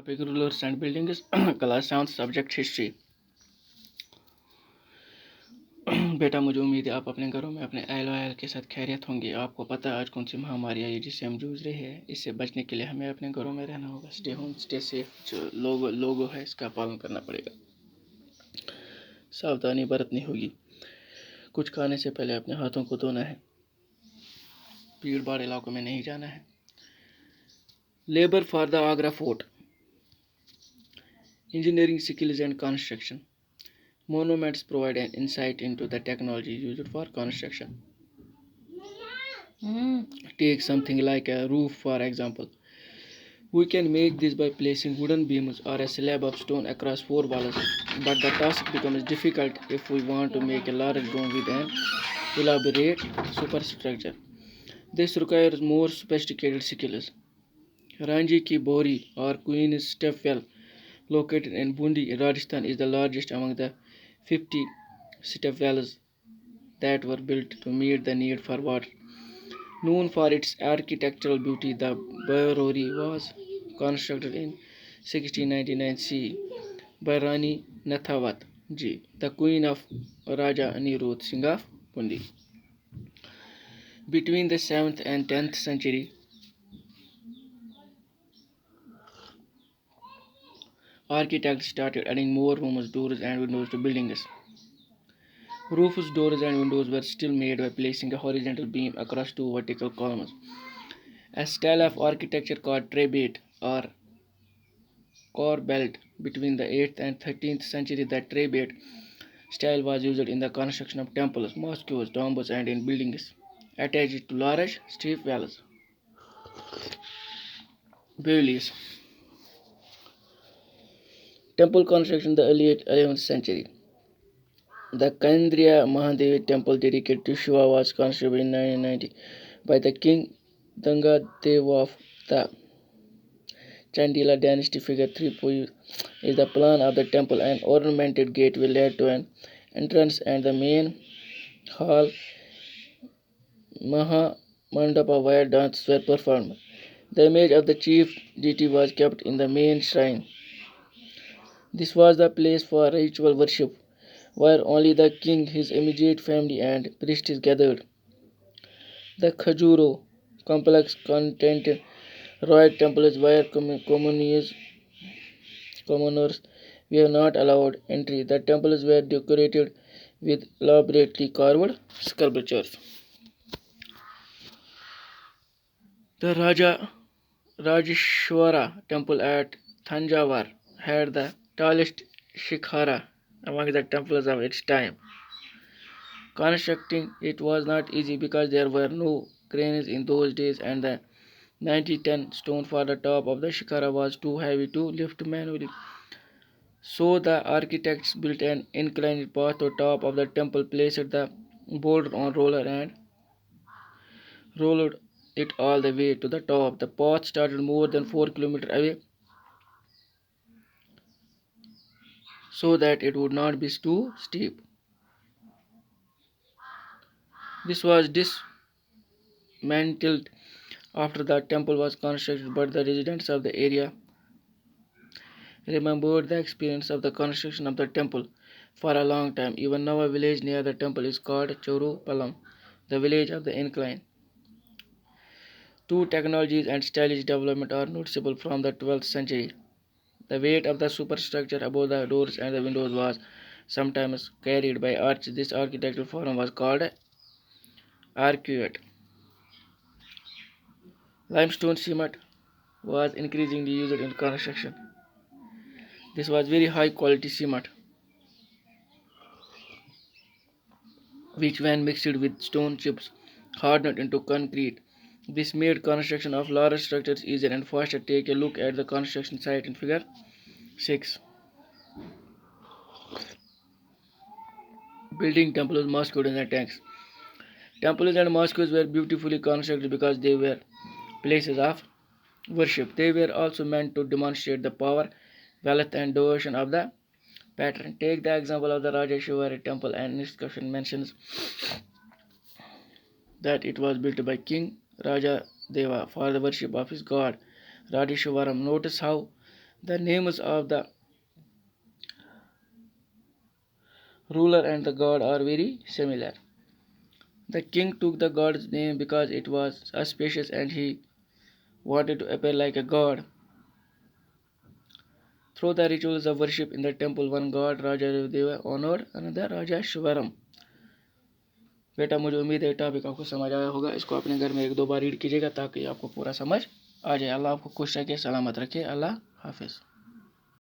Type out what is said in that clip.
Topic rulers and buildings. Class 7 subject history. बेटा मुझे उम्मीद है आप अपने घरों में अपने अहल वहल के साथ खैरियत होंगे। आपको पता है आज कौन सी महामारी आई है जिससे हम जूझ रहे हैं। इससे बचने के लिए हमें अपने घरों में रहना होगा। Stay home stay safe. जो लोगो है इसका पालन करना पड़ेगा। सावधानी बरतनी होगी। कुछ खाने से पहले अपने हाथों को धोना है। भीड़ भाड़ इलाकों में नहीं जाना है। Labour for the Agra fort. Engineering skills and construction. Monuments provide an insight into the technology used for construction. Take something like a roof, for example. We can make this by placing wooden beams or a slab of stone across four walls, but the task becomes difficult if we want to make a large dome with an elaborate superstructure. This requires more sophisticated skills. Ranji Ki Bori or Queen's Step Well, located in Bundi, Rajasthan, is the largest among the 50 step wells that were built to meet the need for water. Known for its architectural beauty, the Barori was constructed in 1699 CE by Rani Nathawat Ji, the queen of Raja Anirudh Singh of Bundi. Between the 7th and 10th century, architects started adding more rooms, doors, and windows to buildings. Roofs, doors, and windows were still made by placing a horizontal beam across two vertical columns. A style of architecture called trebate or corbelled between the 8th and 13th century. The trebate style was used in the construction of temples, mosques, tombs, and in buildings attached to large, steep walls. Beliefs. Temple construction in the early 11th century. The Kandriya Mahadevi temple dedicated to Shiva was constructed in 990 by the king Dangadeva of the Chandila dynasty. Figure 3 is the plan of the temple. An ornamented gateway led to an entrance and the main hall Maha Mandapa where dances were performed. The image of the chief deity was kept in the main shrine. This was the place for ritual worship, where only the king, his immediate family, and priests gathered. The Khajuro complex contained royal temples where commoners were not allowed entry. The temples were decorated with elaborately carved sculptures. The Rajeshwara temple at Thanjavur had the tallest shikhara among the temples of its time. Constructing it was not easy because there were no cranes in those days and the 90-ton stone for the top of the shikhara was too heavy to lift manually. So the architects built an inclined path to the top of the temple, placed the boulder on roller and rolled it all the way to the top. The path started more than 4 kilometers away so that it would not be too steep. This was dismantled after the temple was constructed, but the residents of the area remembered the experience of the construction of the temple for a long time. Even now, a village near the temple is called Choru Palam, the village of the incline. Two technologies and stylish development are noticeable from the 12th century. The weight of the superstructure above the doors and the windows was sometimes carried by arches. This architectural form was called arcuate. Limestone cement was increasingly used in construction. This was very high quality cement, which when mixed with stone chips hardened into concrete. This made construction of large structures easier and faster. Take a look at the construction site in figure 6. Building temples, mosques, and tanks. Temples and mosques were beautifully constructed because they were places of worship. They were also meant to demonstrate the power, wealth, and devotion of the patron. Take the example of the Rajeshwari temple, and inscription mentions that it was built by King Raja Deva for the worship of his god Radeshwaram. Notice how The names of the ruler and the god are very similar. The king took the god's name because it was auspicious and he wanted to appear like a god. Through the rituals of worship in the temple, one god Raja Deva honored another Raja Shvaram. बेटा मुझे उम्मीद है topic आपको समझ आया होगा। इसको अपने घर में एक दो बार रीड कीजिएगा ताकि आपको पूरा समझ आ जाए। अल्लाह आपको खुश रखे, सलामत रखे। अल्लाह हाफिज़।